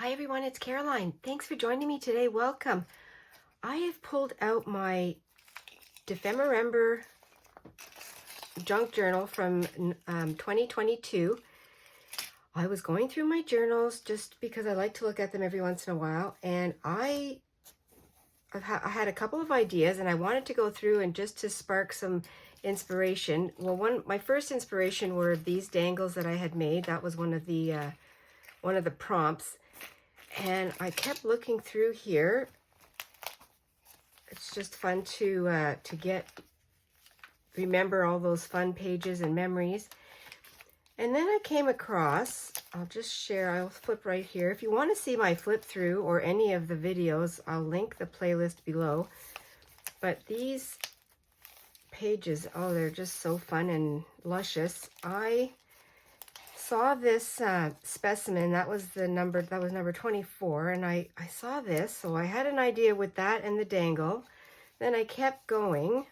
Hi everyone, it's Caroline. Thanks for joining me today. Welcome. I have pulled out my Defemember junk journal from 2022. I was going through my journals just because I like to look at them every once in a while, and I had a couple of ideas, and I wanted to go through and just to spark some inspiration. Well, my first inspiration were these dangles that I had made. That was one of the prompts. And I kept looking through here. It's just fun to remember all those fun pages and memories. And then I came across, I'll just share, I'll flip right here. If you want to see my flip through or any of the videos, I'll link the playlist below. But these pages, oh, they're just so fun and luscious. I saw this specimen, that was number 24, and I saw this, so I had an idea with that and the dangle. Then I kept going.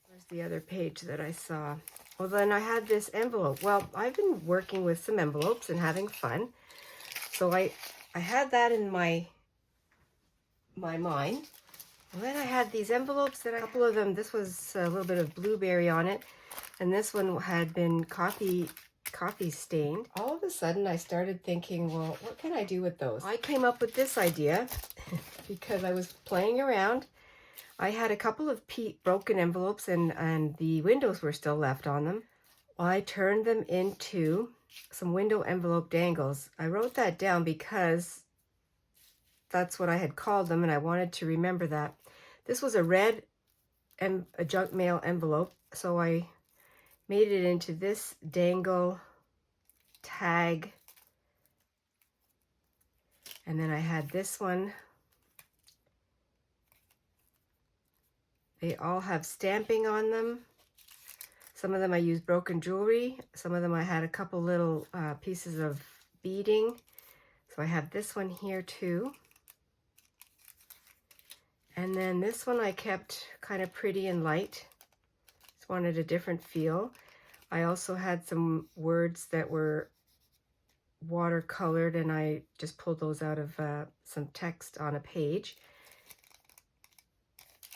Where's the other page that I saw? Well, then I had this envelope. Well, I've been working with some envelopes and having fun, so I had that in my mind. And then I had these envelopes, and a couple of them, this was a little bit of blueberry on it, and this one had been coffee stained. All of a sudden I started thinking, well, what can I do with those? I came up with this idea because I was playing around. I had a couple of broken envelopes and the windows were still left on them. I turned them into some window envelope dangles. I wrote that down because that's what I had called them, and I wanted to remember that. This was a red and a junk mail envelope, so I made it into this dangle tag. And then I had this one. They all have stamping on them. Some of them I used broken jewelry. Some of them I had a couple little pieces of beading. So I have this one here too. And then this one I kept kind of pretty and light. Just wanted a different feel. I also had some words that were watercolored, and I just pulled those out of some text on a page.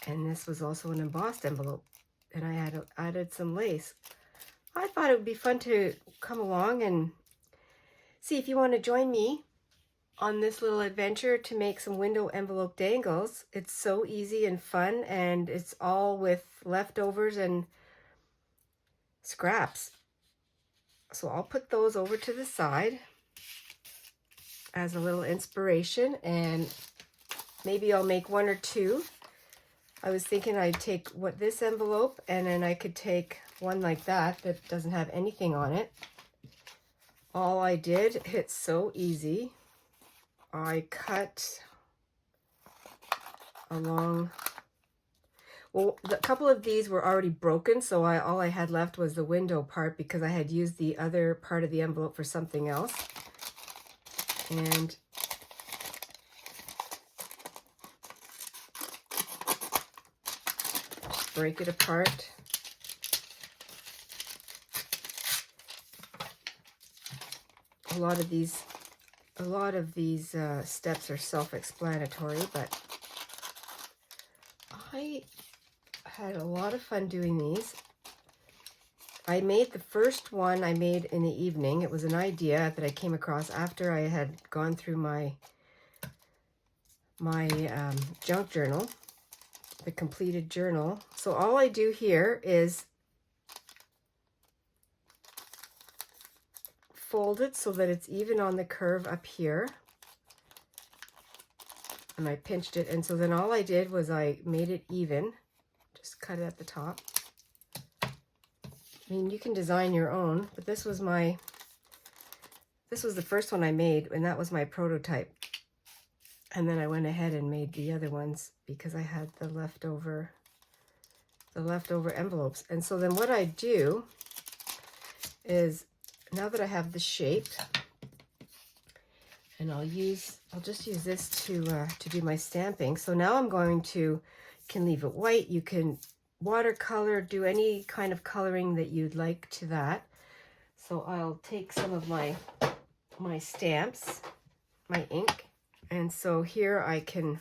And this was also an embossed envelope, and I had added some lace. I thought it would be fun to come along and see if you want to join me on this little adventure to make some window envelope dangles. It's so easy and fun, and it's all with leftovers and scraps. So I'll put those over to the side as a little inspiration, and maybe I'll make one or two. I was thinking I'd take this envelope, and then I could take one like that doesn't have anything on it. All I did, it's so easy. I cut along. Well, a couple of these were already broken, so all I had left was the window part because I had used the other part of the envelope for something else. And just break it apart. A lot of these steps are self-explanatory, but I had a lot of fun doing these. I made the first one I made in the evening. It was an idea that I came across after I had gone through my junk journal, the completed journal. So all I do here is fold it so that it's even on the curve up here. And I pinched it, and so then all I did was I made it even. Just cut it at the top. I mean, you can design your own, but this was the first one I made, and that was my prototype. And then I went ahead and made the other ones because I had the leftover envelopes. And so then what I do is, now that I have the shape, and I'll just use this to do my stamping. So now I'm going to, you can leave it white, you can watercolor, do any kind of coloring that you'd like to that. So I'll take some of my stamps, my ink, And so here I can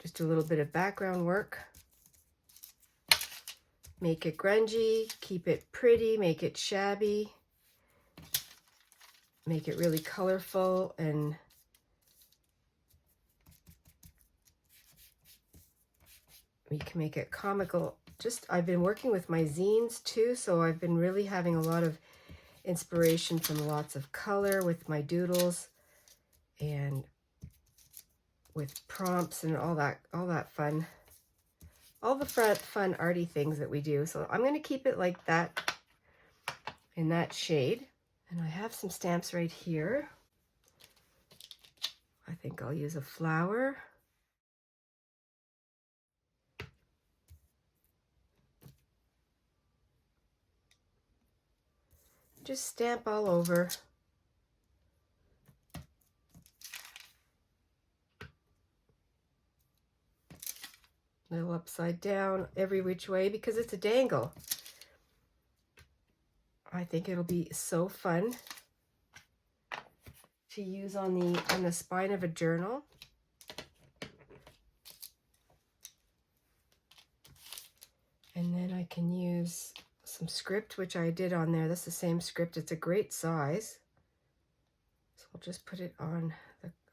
just do a little bit of background work. Make it grungy, keep it pretty, make it shabby, make it really colorful, and we can make it comical. I've been working with my zines too, so I've been really having a lot of inspiration from lots of color with my doodles and with prompts and all that fun. All the fun arty things that we do. So I'm going to keep it like that, in that shade. And I have some stamps right here. I think I'll use a flower. Just stamp all over. Little upside down every which way because it's a dangle. I think it'll be so fun to use on the spine of a journal. And then I can use some script, which I did on there. That's the same script. It's a great size. So I'll just put it on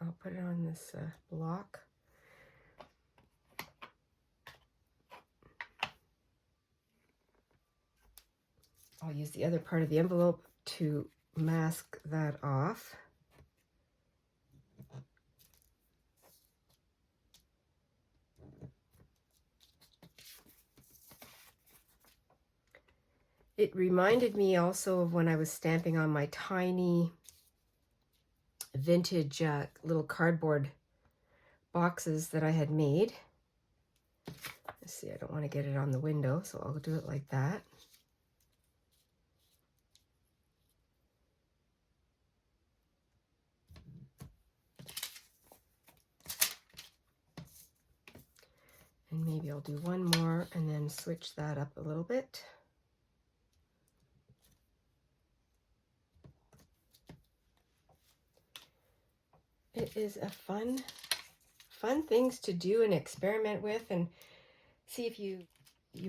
I'll put it on this block. I'll use the other part of the envelope to mask that off. It reminded me also of when I was stamping on my tiny vintage little cardboard boxes that I had made. Let's see, I don't want to get it on the window, so I'll do it like that. And maybe I'll do one more and then switch that up a little bit. It is a fun things to do and experiment with and see if you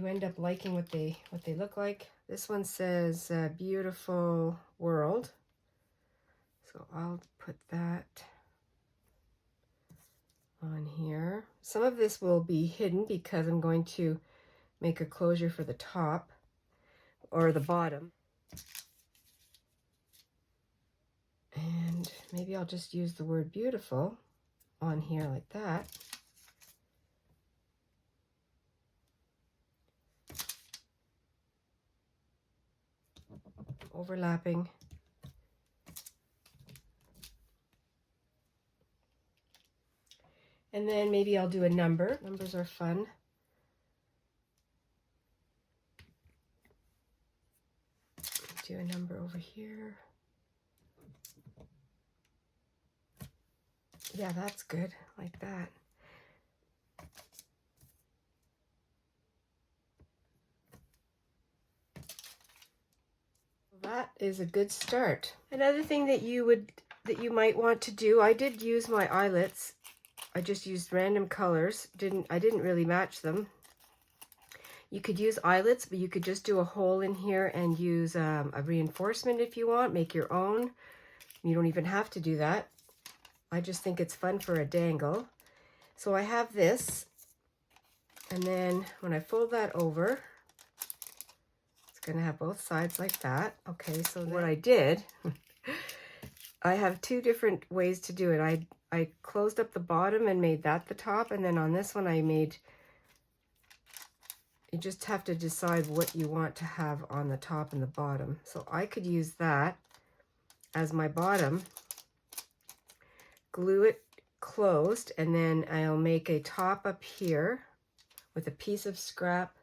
end up liking what they look like. This one says beautiful world. So I'll put that on here. Some of this will be hidden because I'm going to make a closure for the top or the bottom. And maybe I'll just use the word beautiful on here like that. Overlapping. And then maybe I'll do a number. Numbers are fun. Do a number over here. Yeah, that's good, like that. That is a good start. Another thing that you might want to do, I did use my eyelets. I just used random colors. I didn't really match them. You could use eyelets, but you could just do a hole in here and use a reinforcement if you want. Make your own. You don't even have to do that. I just think it's fun for a dangle. So I have this, and then when I fold that over, it's going to have both sides like that. Okay, so what I did, I have two different ways to do it. I closed up the bottom and made that the top, and then on this one you just have to decide what you want to have on the top and the bottom. So I could use that as my bottom, glue it closed, and then I'll make a top up here with a piece of scrap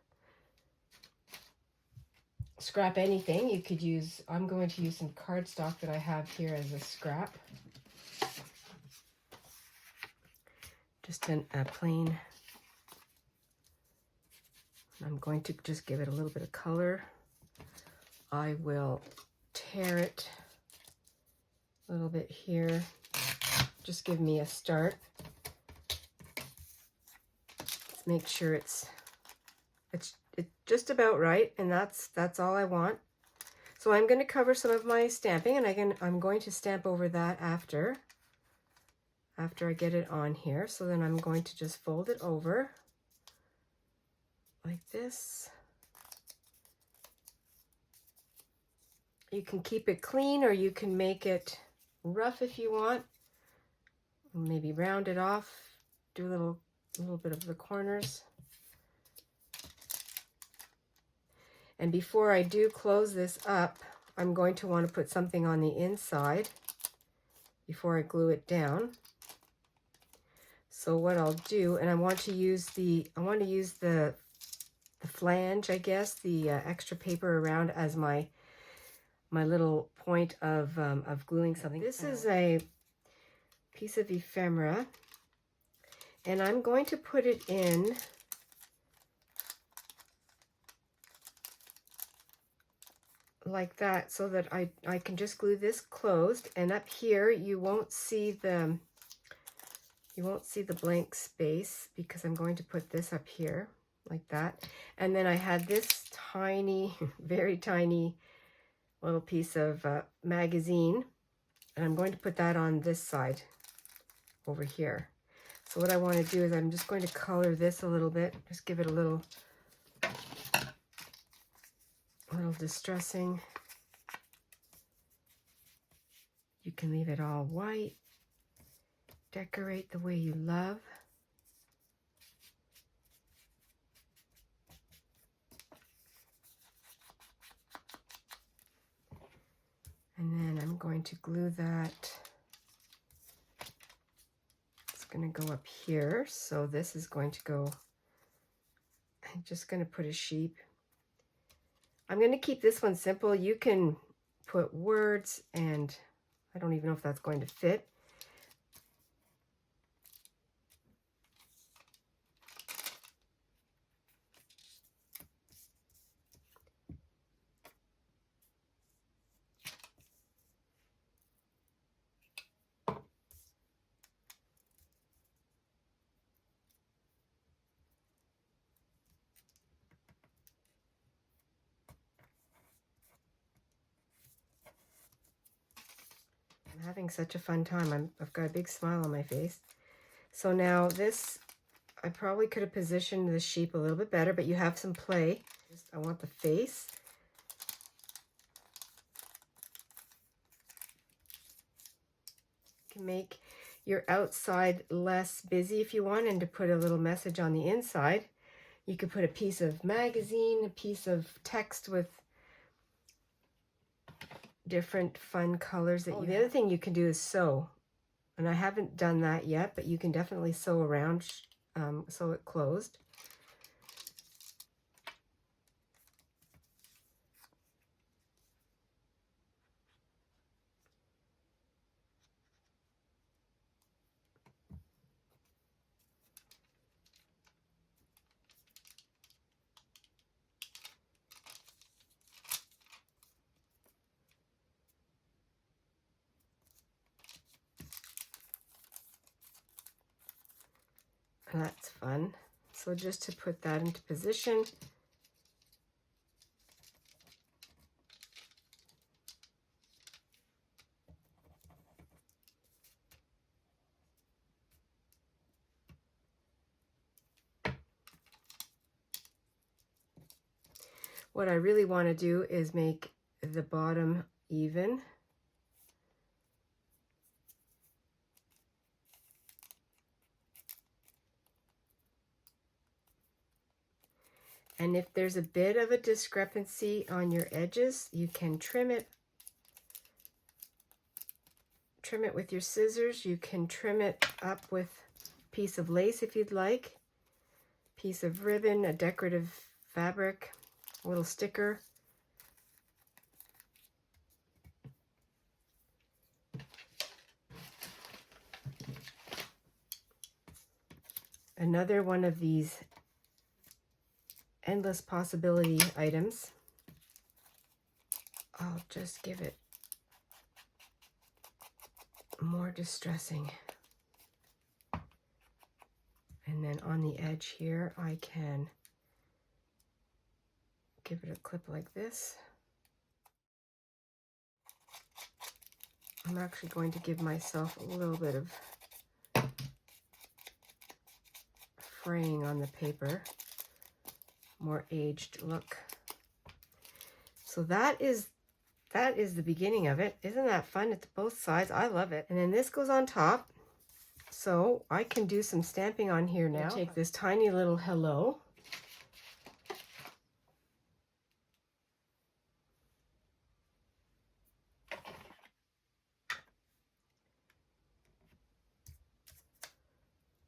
anything. You could use, I'm going to use some cardstock that I have here as a scrap. Just a plain, I'm going to just give it a little bit of color. I will tear it a little bit here just give me a start. Let's make sure it's just about right, and that's all I want. So I'm going to cover some of my stamping, and I'm going to stamp over that after I get it on here. So then I'm going to just fold it over like this. You can keep it clean, or you can make it rough if you want. Maybe round it off, do a little bit of the corners. And before I do close this up, I'm going to want to put something on the inside before I glue it down. So what I'll do, and I want to use the flange, I guess, the extra paper around as my little point of gluing something. This is a piece of ephemera, and I'm going to put it in like that so that I can just glue this closed, and up here you won't see the blank space because I'm going to put this up here like that. And then I had this tiny, very tiny little piece of magazine, and I'm going to put that on this side over here. So what I want to do is I'm just going to color this a little bit, just give it a little distressing. You can leave it all white. Decorate the way you love. And then I'm going to glue that. It's going to go up here. So this is going to go, I'm just going to put a sheep. I'm going to keep this one simple. You can put words, and I don't even know if that's going to fit. I'm having such a fun time. I've got a big smile on my face. So now this, I probably could have positioned the sheep a little bit better, but you have some play. I want the face. You can make your outside less busy if you want, and to put a little message on the inside. You could put a piece of magazine, a piece of text with different fun colors. The other thing you can do is sew, and I haven't done that yet, but you can definitely sew around, sew it closed. And that's fun. So just to put that into position, what I really want to do is make the bottom even. And if there's a bit of a discrepancy on your edges, you can trim it. Trim it with your scissors. You can trim it up with a piece of lace if you'd like, piece of ribbon, a decorative fabric, a little sticker. Another one of these endless possibility items. I'll just give it more distressing. And then on the edge here, I can give it a clip like this. I'm actually going to give myself a little bit of fraying on the paper, more aged look. So that is the beginning of it. Isn't that fun? It's both sides. I love it. And then this goes on top. So I can do some stamping on here now. Take this tiny little hello.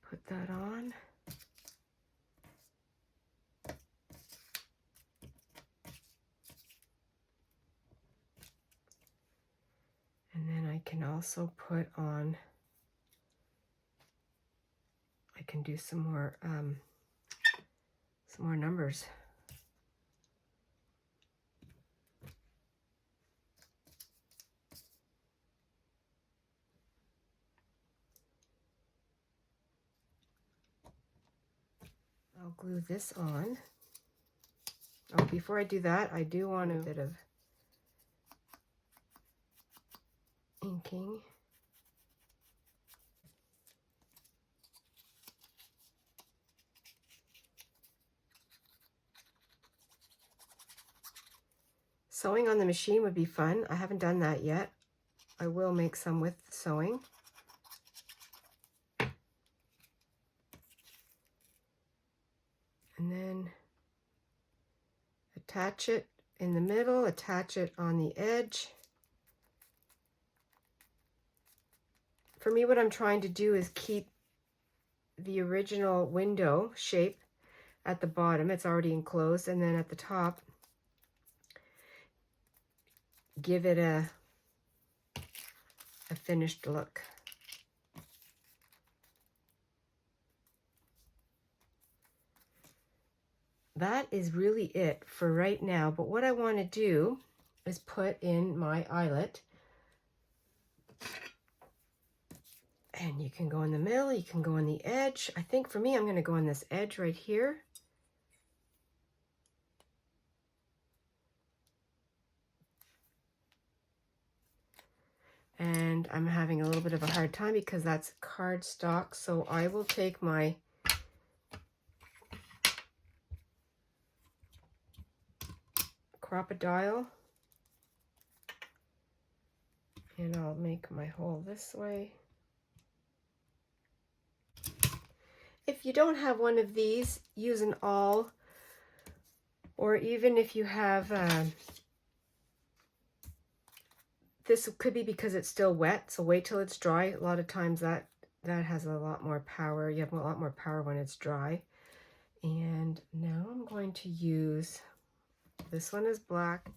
Put that on. And then I can also put on, I can do some more numbers. I'll glue this on. Oh, before I do that, I do want a bit of inking. Sewing on the machine would be fun. I haven't done that yet. I will make some with sewing. And then attach it in the middle, attach it on the edge. For me, what I'm trying to do is keep the original window shape at the bottom. It's already enclosed, and then at the top, give it a finished look. That is really it for right now, but what I want to do is put in my eyelet. And you can go in the middle, you can go on the edge. I think for me, I'm going to go on this edge right here. And I'm having a little bit of a hard time because that's cardstock, so I will take my crocodile and I'll make my hole this way. If you don't have one of these, use an awl, or even if you have, this could be because it's still wet, so wait till it's dry. A lot of times that has a lot more power. You have a lot more power when it's dry. And now I'm going to use, this one is black.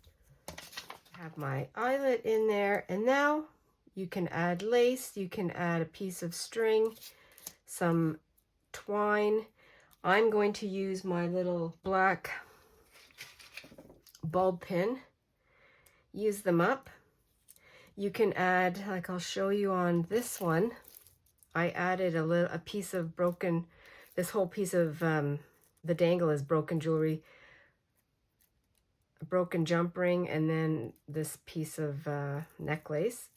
Have my eyelet in there, and now you can add lace, you can add a piece of string, some twine. I'm going to use my little black bulb pin. Use them up. You can add, like I'll show you on this one, I added a piece of broken, this whole piece of the dangle is broken jewelry, a broken jump ring, and then this piece of necklace.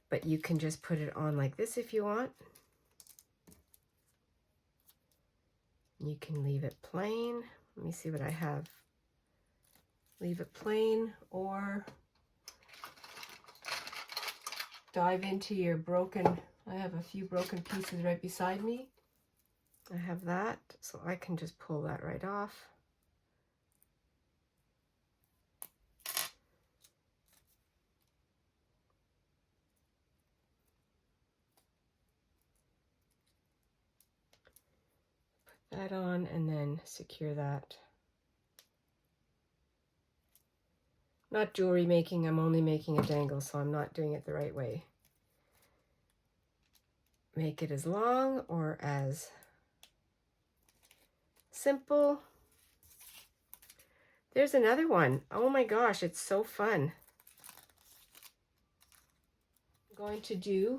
But you can just put it on like this if you want. You can leave it plain. Let me see what I have. Leave it plain, or dive into your broken, I have a few broken pieces right beside me. I have that, so I can just pull that right off. Put that on and then secure that. Not jewelry making, I'm only making a dangle, so I'm not doing it the right way. Make it as long or as simple. There's another one. Oh my gosh, it's so fun. I'm going to do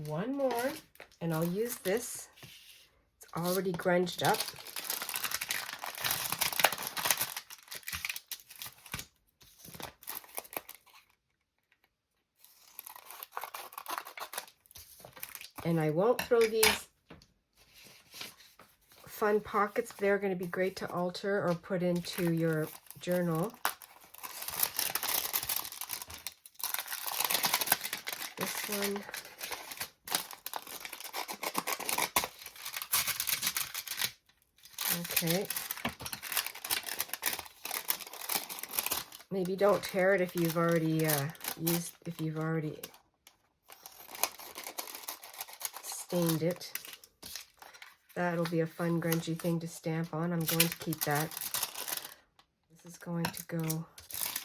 one more, and I'll use this. It's already grunged up. And I won't throw these fun pockets. They're going to be great to alter or put into your journal. This one. Okay. Maybe don't tear it if you've already stained it. That'll be a fun grungy thing to stamp on. I'm going to keep that. This is going to go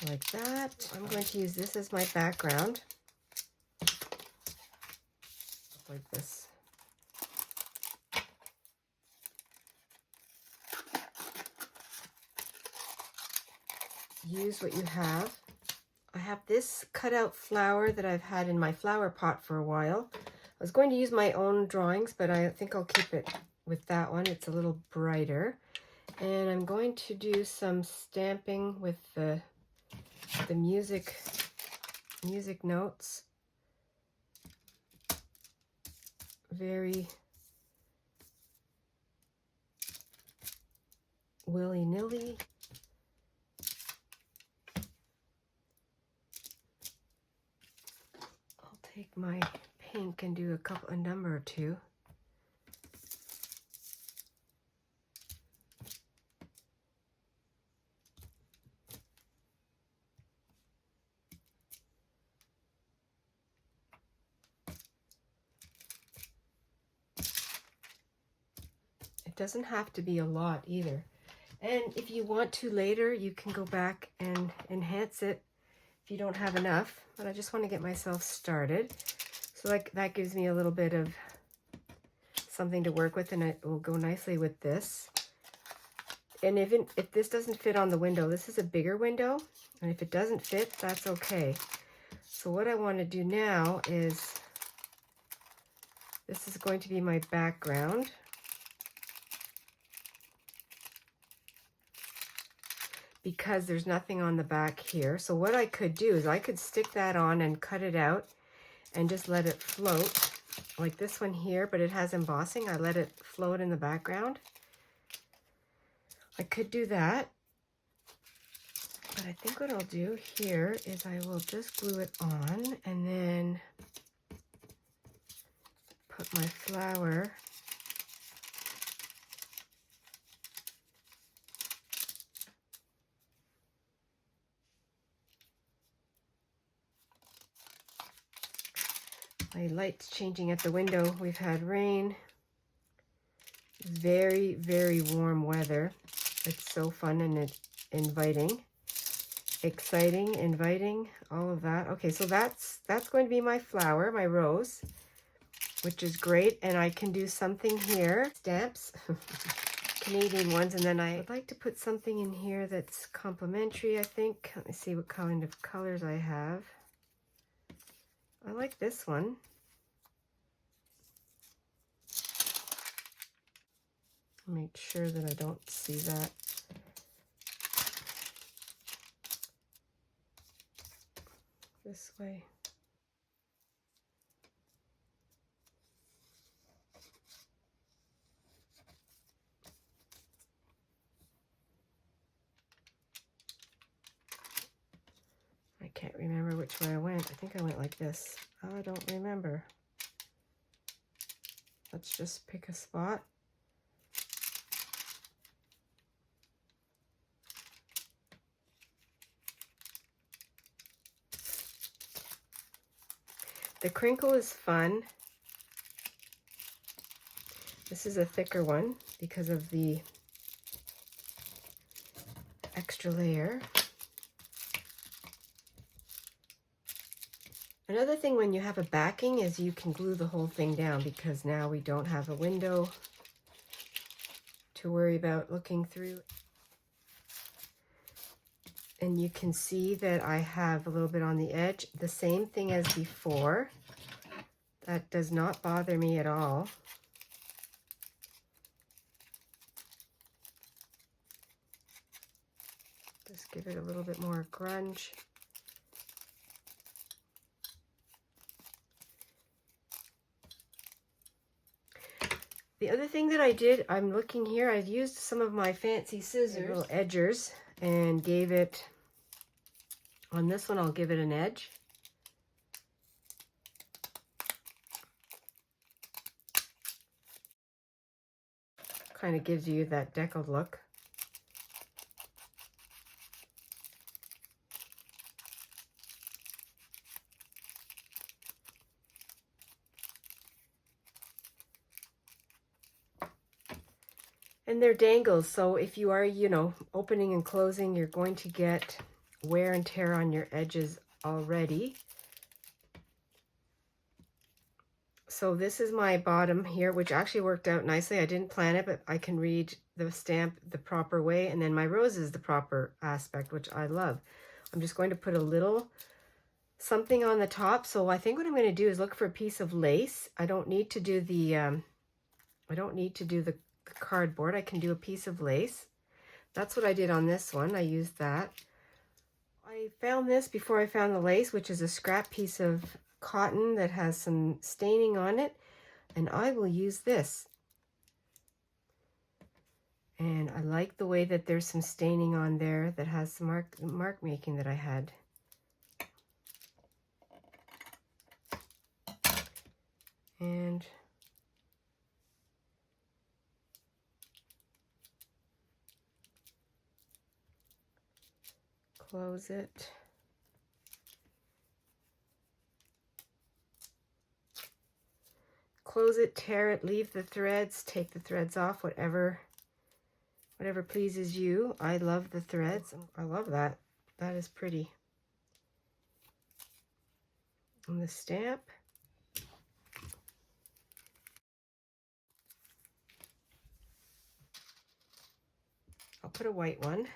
like that. I'm going to use this as my background. Like this. Use what you have. I have this cutout flower that I've had in my flower pot for a while. I was going to use my own drawings, but I think I'll keep it with that one. It's a little brighter. And I'm going to do some stamping with the music notes. Very willy-nilly. I'll take my pink and do a number or two. It doesn't have to be a lot either. And if you want to later, you can go back and enhance it if you don't have enough. But I just want to get myself started. So like that gives me a little bit of something to work with, and it will go nicely with this. And if this doesn't fit on the window, this is a bigger window, and if it doesn't fit, that's okay. So what I want to do now is, this is going to be my background. Because there's nothing on the back here. So what I could do is I could stick that on and cut it out and just let it float like this one here, but it has embossing. I let it float in the background. I could do that, but I think what I'll do here is I will just glue it on and then put my flower my light's changing at the window. We've had rain. Very, very warm weather. It's so fun and inviting. Exciting, inviting, all of that. Okay, so that's going to be my flower, my rose, which is great. And I can do something here. Stamps. Canadian ones. And then I would like to put something in here that's complementary, I think. Let me see what kind of colors I have. I like this one. Make sure that I don't see that. This way. I can't remember which way I went. I think I went like this. I don't remember. Let's just pick a spot. The crinkle is fun. This is a thicker one because of the extra layer. Another thing when you have a backing is you can glue the whole thing down, because now we don't have a window to worry about looking through. And you can see that I have a little bit on the edge. The same thing as before. That does not bother me at all. Just give it a little bit more grunge. The other thing that I did, I'm looking here, I used some of my fancy scissors, little edgers, and gave it, on this one I'll give it an edge. Kind of gives you that deckled look. And they're dangles, so if you are, you know, opening and closing, you're going to get wear and tear on your edges already. So this is my bottom here, which actually worked out nicely. I didn't plan it, but I can read the stamp the proper way. And then my rose is the proper aspect, which I love. I'm just going to put a little something on the top. So I think what I'm going to do is look for a piece of lace. I don't need to do the cardboard. I can do a piece of lace. That's what I did on this one. I used that. I found this before I found the lace, which is a scrap piece of cotton that has some staining on it, and I will use this. And I like the way that there's some staining on there that has some mark making that I had. And close it. Close it, tear it, leave the threads, take the threads off, whatever pleases you. I love the threads. I love that. That is pretty. And the stamp. I'll put a white one.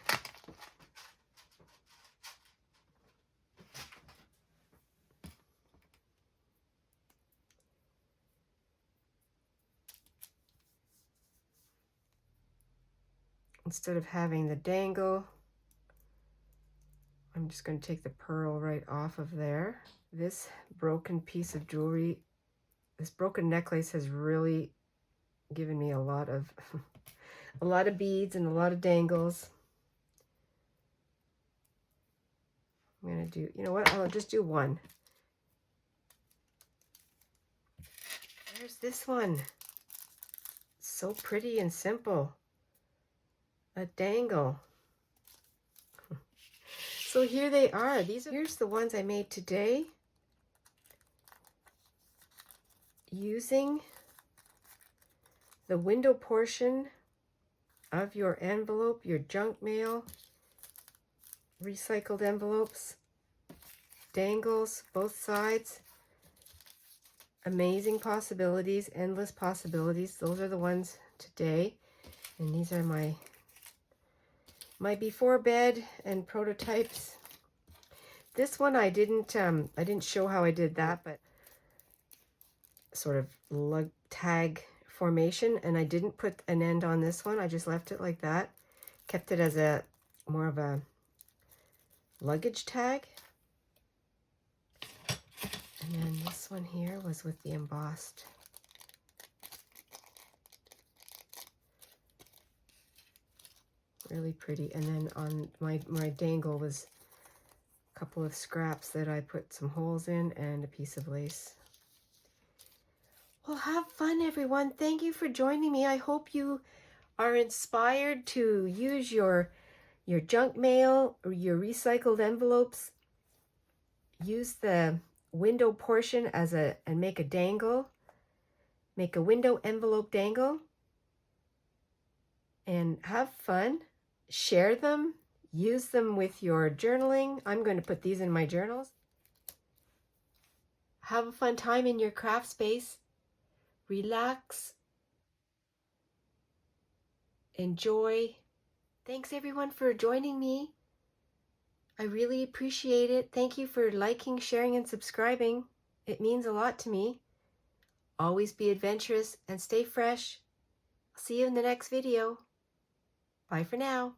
Instead of having the dangle, I'm just going to take the pearl right off of there. This broken piece of jewelry, this broken necklace has really given me a lot of a lot of beads and a lot of dangles. I'm going to do, you know what, I'll just do one. There's this one. So pretty and simple. A dangle. So here they are. Here's the ones I made today using the window portion of your envelope, your junk mail, recycled envelopes, dangles, both sides. Amazing possibilities, endless possibilities. Those are the ones today. And these are my before bed and prototypes. This one I didn't show how I did that, but sort of lug tag formation, and I didn't put an end on this one. I just left it like that. Kept it as a more of a luggage tag. And then this one here was with the embossed. Really pretty. And then on my dangle was a couple of scraps that I put some holes in and a piece of lace. Well, have fun, everyone. Thank you for joining me. I hope you are inspired to use your junk mail or your recycled envelopes. Use the window portion and make a dangle. Make a window envelope dangle. And have fun. Share them. Use them with your journaling. I'm going to put these in my journals. Have a fun time in your craft space. Relax. Enjoy. Thanks everyone for joining me. I really appreciate it. Thank you for liking, sharing, and subscribing. It means a lot to me. Always be adventurous and stay fresh. I'll see you in the next video. Bye for now.